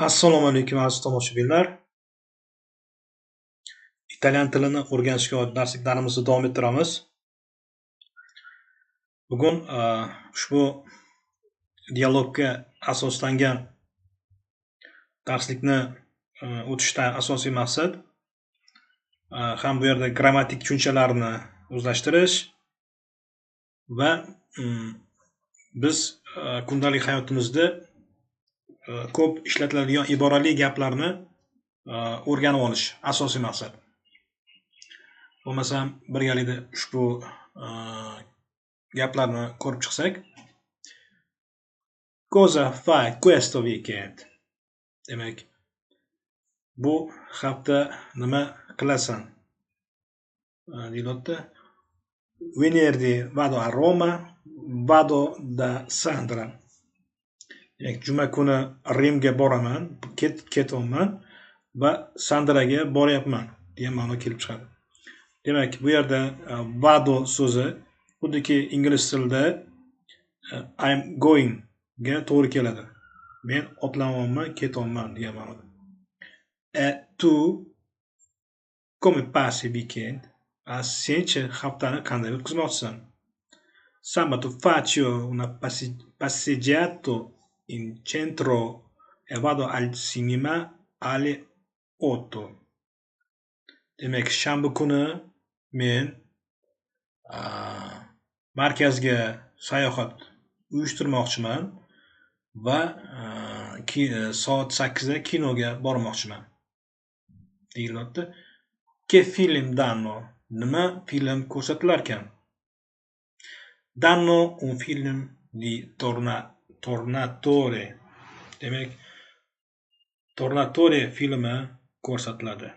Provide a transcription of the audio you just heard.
Assalomu alaykum aziz tomoshabinlar. Italyan tilini o'rganishga oid darsliklarimizni davom ettiramiz. Bugun ushbu dialogga asoslangan darslikni o'tishdan asosiy maqsad ham bu yerda grammatik tushunchalarni o'zlashtirish va biz kundalik hayotimizda ko'p ishlatiladigan iborali gaplarni o'rganib olish asosiy maqsad. Bo'lmasam birgalikda ushbu gaplarni ko'rib chiqsak. Cosa fai questo weekend? Demak, bu hafta nima qilasan? Deyilyapti. Venerdì vado a Roma, vado da Sandra. Demak, juma kuni Rimga boraman, ketyapman va Sandraga boryapman degan ma'no kelib chiqadi. Demak, bu yerda vado so'zi xuddiki ingliz tilida I'm going ga to'g'ri keladi. Men otlanyapman, ketyapman degan ma'noda. Tu come passi il weekend? Senchi haftani qanday o'tkazmoqchisan? Sabato faccio una passeggiata in centro e vado al cinema alle 8. Demak, shanba kuni men markazga sayohat uyushtirmoqchiman va soat 8 da kinoga bormoqchiman. Deyilyapti. Che film danno? Nima film ko'rsatilar ekan? Danno un film di Tornatore. Demak, Tornatore filmi ko'rsatiladi.